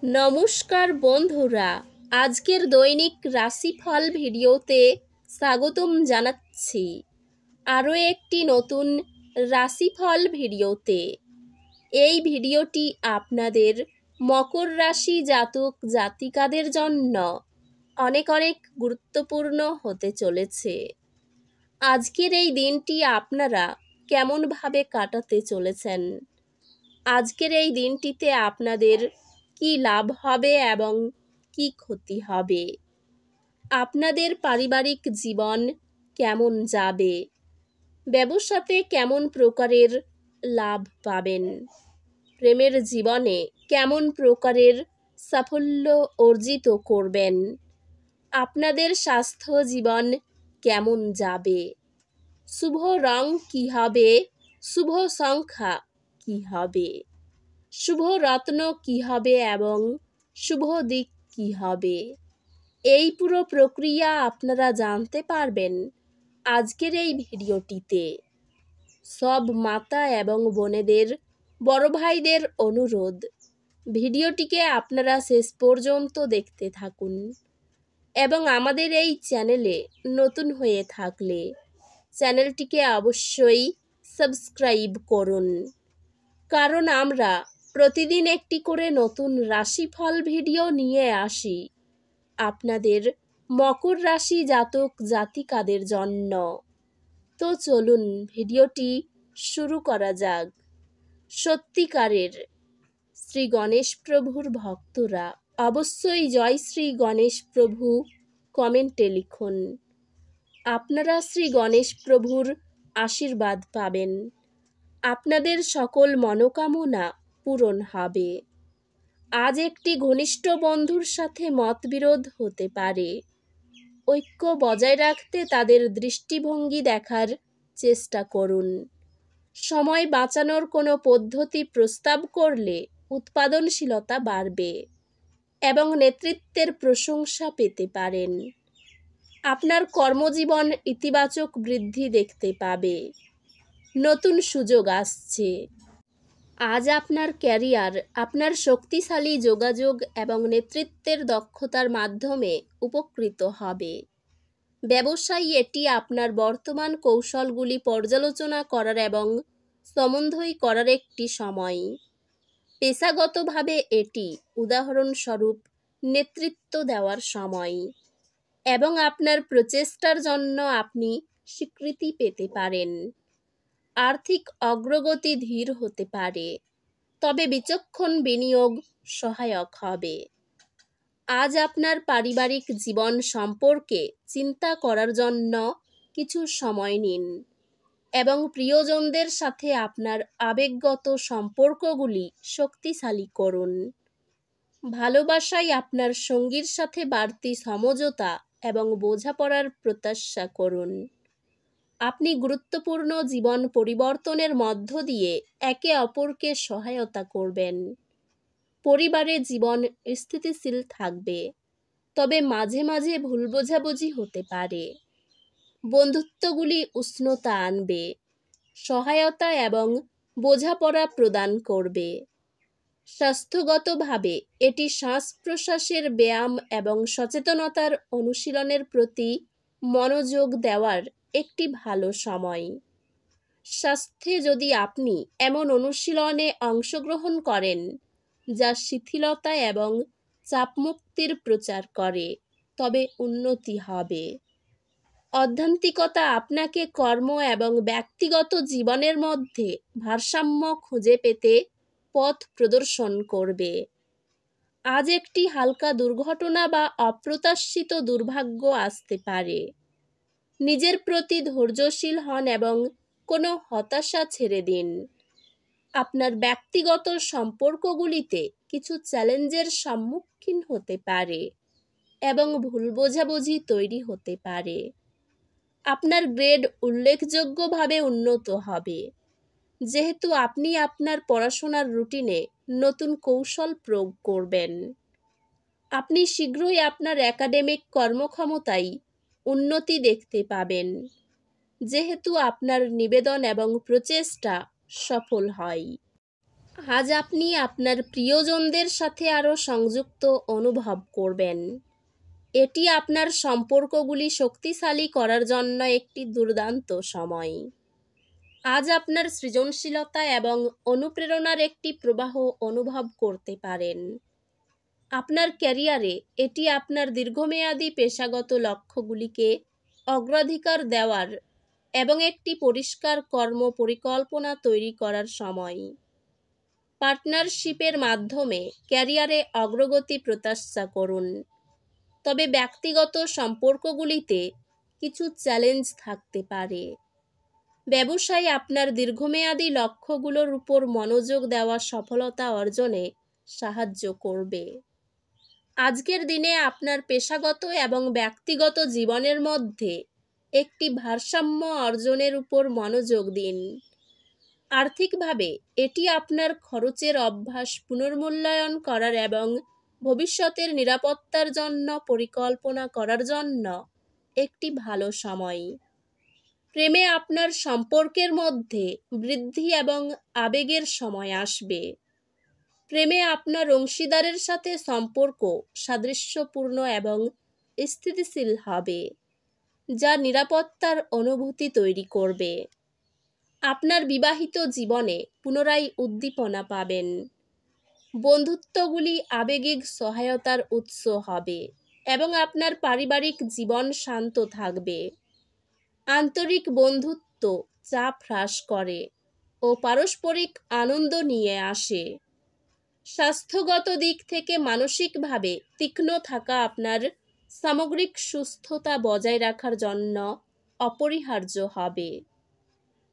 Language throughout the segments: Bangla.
নমস্কার বন্ধুরা, আজকের দৈনিক রাশিফল ভিডিওতে স্বাগতম জানাচ্ছি। আরও একটি নতুন রাশিফল ভিডিওতে। এই ভিডিওটি আপনাদের মকর রাশি জাতক জাতিকাদের জন্য অনেক অনেক গুরুত্বপূর্ণ হতে চলেছে। আজকের এই দিনটি আপনারা কেমনভাবে কাটাতে চলেছেন? আজকের এই দিনটিতে আপনাদের কি লাভ হবে এবং কি ক্ষতি হবে? আপনাদের পারিবারিক জীবন কেমন যাবে? ব্যবসাতে কেমন প্রকারের লাভ পাবেন? প্রেমের জীবনে কেমন প্রকারের সাফল্য অর্জিত করবেন? আপনাদের স্বাস্থ্য জীবন কেমন যাবে? শুভ রং কি হবে? শুভ সংখ্যা কি হবে? শুভ রত্ন কি হবে এবং শুভ দিক কি হবে? এই পুরো প্রক্রিয়া আপনারা জানতে পারবেন আজকের এই ভিডিওটিতে। সব মাতা এবং বোনেদের, বড় ভাইদের অনুরোধ, ভিডিওটিকে আপনারা শেষ পর্যন্ত দেখতে থাকুন এবং আমাদের এই চ্যানেলে নতুন হয়ে থাকলে চ্যানেলটিকে অবশ্যই সাবস্ক্রাইব করুন, কারণ আমরা প্রতিদিন একটি করে নতুন রাশিফল ভিডিও নিয়ে আসি আপনাদের মকর রাশি জাতক জাতিকাদের জন্য। তো চলুন ভিডিওটি শুরু করা যাক। সত্যিকারের শ্রী গণেশ প্রভুর ভক্তরা অবশ্যই জয় শ্রী গণেশ প্রভু কমেন্টে লিখুন। আপনারা শ্রী গণেশ প্রভুর আশীর্বাদ পাবেন। আপনাদের সকল মনোকামনা পূরণ হবে। আজ একটি ঘনিষ্ঠ বন্ধুর সাথে মতবিরোধ হতে পারে। ঐক্য বজায় রাখতে তাদের দৃষ্টিভঙ্গি দেখার চেষ্টা করুন। সময় বাঁচানোর কোনো পদ্ধতি প্রস্তাব করলে উৎপাদনশীলতা বাড়বে এবং নেতৃত্বের প্রশংসা পেতে পারেন। আপনার কর্মজীবন ইতিবাচক বৃদ্ধি দেখতে পাবে। নতুন সুযোগ আসছে। আজ আপনার ক্যারিয়ার আপনার শক্তিশালী যোগাযোগ এবং নেতৃত্বের দক্ষতার মাধ্যমে উপকৃত হবে। ব্যবসায়ী এটি আপনার বর্তমান কৌশলগুলি পর্যালোচনা করার এবং সমন্বয় করার একটি সময়। পেশাগতভাবে এটি উদাহরণস্বরূপ নেতৃত্ব দেওয়ার সময় এবং আপনার প্রচেষ্টার জন্য আপনি স্বীকৃতি পেতে পারেন। আর্থিক অগ্রগতি ধীর হতে পারে, তবে বিচক্ষণ বিনিয়োগ সহায়ক হবে। আজ আপনার পারিবারিক জীবন সম্পর্কে চিন্তা করার জন্য কিছু সময় নিন এবং প্রিয়জনদের সাথে আপনার আবেগগত সম্পর্কগুলি শক্তিশালী করুন। ভালোবাসায় আপনার সঙ্গীর সাথে বাড়তি সমঝোতা এবং বোঝাপড়ার প্রত্যাশা করুন। আপনি গুরুত্বপূর্ণ জীবন পরিবর্তনের মধ্য দিয়ে একে অপরকে সহায়তা করবেন। পরিবারে জীবন স্থিতিশীল থাকবে, তবে মাঝে মাঝে ভুল বোঝাবুঝি হতে পারে। বন্ধুত্বগুলি উষ্ণতা আনবে, সহায়তা এবং বোঝাপড়া প্রদান করবে। স্বাস্থ্যগতভাবে এটি শ্বাস প্রশ্বাসের ব্যায়াম এবং সচেতনতার অনুশীলনের প্রতি মনোযোগ দেওয়ার একটি ভালো সময়। স্বাস্থ্যে যদি আপনি এমন অনুশীলনে অংশগ্রহণ করেন যা শিথিলতা এবং চাপমুক্তির প্রচার করে, তবে উন্নতি হবে। আধ্যাত্মিকতা আপনাকে কর্ম এবং ব্যক্তিগত জীবনের মধ্যে ভারসাম্য খুঁজে পেতে পথ প্রদর্শন করবে। আজ একটি হালকা দুর্ঘটনা বা অপ্রত্যাশিত দুর্ভাগ্য আসতে পারে। নিজের প্রতি ধৈর্যশীল হন এবং কোনো হতাশা ছেড়ে দিন। আপনার ব্যক্তিগত সম্পর্কগুলিতে কিছু চ্যালেঞ্জের সম্মুখীন হতে পারে এবং ভুল বোঝাবুঝি তৈরি হতে পারে। আপনার গ্রেড উল্লেখযোগ্যভাবে উন্নত হবে, যেহেতু আপনি আপনার পড়াশোনার রুটিনে নতুন কৌশল প্রয়োগ করবেন। আপনি শীঘ্রই আপনার একাডেমিক কর্মক্ষমতায় উন্নতি দেখতে পাবেন, যেহেতু আপনার নিবেদন এবং প্রচেষ্টা সফল হয়। আজ আপনি আপনার প্রিয়জনদের সাথে আরও সংযুক্ত অনুভব করবেন। এটি আপনার সম্পর্কগুলি শক্তিশালী করার জন্য একটি দুর্দান্ত সময়। আজ আপনার সৃজনশীলতা এবং অনুপ্রেরণার একটি প্রবাহ অনুভব করতে পারেন। আপনার ক্যারিয়ারে এটি আপনার দীর্ঘমেয়াদী পেশাগত লক্ষ্যগুলিকে অগ্রাধিকার দেওয়ার এবং একটি পরিষ্কার কর্ম পরিকল্পনা তৈরি করার সময়। পার্টনারশিপের মাধ্যমে ক্যারিয়ারে অগ্রগতি প্রত্যাশা করুন, তবে ব্যক্তিগত সম্পর্কগুলিতে কিছু চ্যালেঞ্জ থাকতে পারে। ব্যবসায় আপনার দীর্ঘমেয়াদী লক্ষ্যগুলোর উপর মনোযোগ দেওয়া সফলতা অর্জনে সাহায্য করবে। আজকের দিনে আপনার পেশাগত এবং ব্যক্তিগত জীবনের মধ্যে একটি ভারসাম্য অর্জনের উপর মনোযোগ দিন। আর্থিকভাবে এটি আপনার খরচের অভ্যাস পুনর্মূল্যায়ন করার এবং ভবিষ্যতের নিরাপত্তার জন্য পরিকল্পনা করার জন্য একটি ভালো সময়। প্রেমে আপনার সম্পর্কের মধ্যে বৃদ্ধি এবং আবেগের সময় আসবে। প্রেমে আপনার অংশীদারের সাথে সম্পর্ক সাদৃশ্যপূর্ণ এবং স্থিতিশীল হবে, যা নিরাপত্তার অনুভূতি তৈরি করবে। আপনার বিবাহিত জীবনে পুনরায় উদ্দীপনা পাবেন। বন্ধুত্বগুলি আবেগিক সহায়তার উৎস হবে এবং আপনার পারিবারিক জীবন শান্ত থাকবে। আন্তরিক বন্ধুত্ব চাপ হ্রাস করে ও পারস্পরিক আনন্দ নিয়ে আসে। স্বাস্থ্যগত দিক থেকে মানসিকভাবে তীক্ষ্ণ থাকা আপনার সামগ্রিক সুস্থতা বজায় রাখার জন্য অপরিহার্য হবে।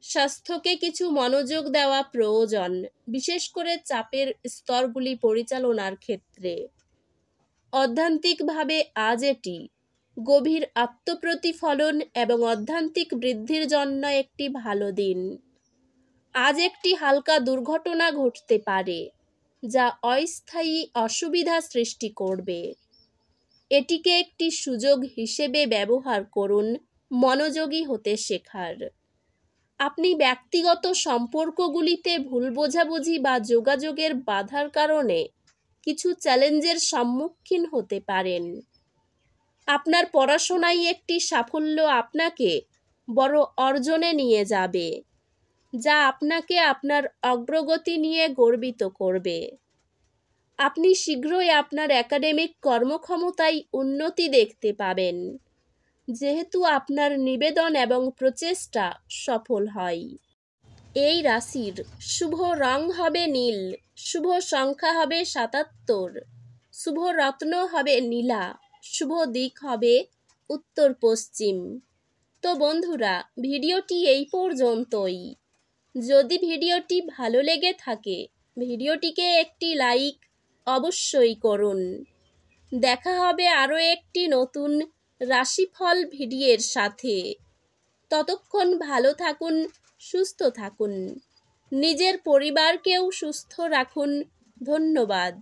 স্বাস্থ্যকে কিছু মনোযোগ দেওয়া প্রয়োজন, বিশেষ করে চাপের স্তরগুলি পরিচালনার ক্ষেত্রে। অধ্যাত্মিকভাবে আজ এটি গভীর আত্মপ্রতিফলন এবং আধ্যাত্মিক বৃদ্ধির জন্য একটি ভালো দিন। আজ একটি হালকা দুর্ঘটনা ঘটতে পারে, যা অস্থায়ী অসুবিধা সৃষ্টি করবে। এটিকে একটি সুযোগ হিসেবে ব্যবহার করুন মনোযোগী হতে শেখার। আপনি ব্যক্তিগত সম্পর্কগুলিতে ভুল বোঝাবুঝি বা যোগাযোগের বাধার কারণে কিছু চ্যালেঞ্জের সম্মুখীন হতে পারেন। আপনার পড়াশোনায় একটি সাফল্য আপনাকে বড় অর্জনে নিয়ে যাবে, যা আপনাকে আপনার অগ্রগতি নিয়ে গর্বিত করবে। আপনি শীঘ্রই আপনার একাডেমিক কর্মক্ষমতায় উন্নতি দেখতে পাবেন, যেহেতু আপনার নিবেদন এবং প্রচেষ্টা সফল হয়। এই রাশির শুভ রং হবে নীল, শুভ সংখ্যা হবে 77, শুভ রত্ন হবে নীলা, শুভ দিক হবে উত্তর পশ্চিম। তো বন্ধুরা, ভিডিওটি এই পর্যন্তই। যদি ভিডিওটি ভালো লেগে থাকে, ভিডিওটিকে একটি লাইক অবশ্যই করুন। দেখা হবে আরও একটি নতুন রাশিফল ভিডিওর সাথে। ততক্ষণ ভালো থাকুন, সুস্থ থাকুন, নিজের পরিবারকেও সুস্থ রাখুন। ধন্যবাদ।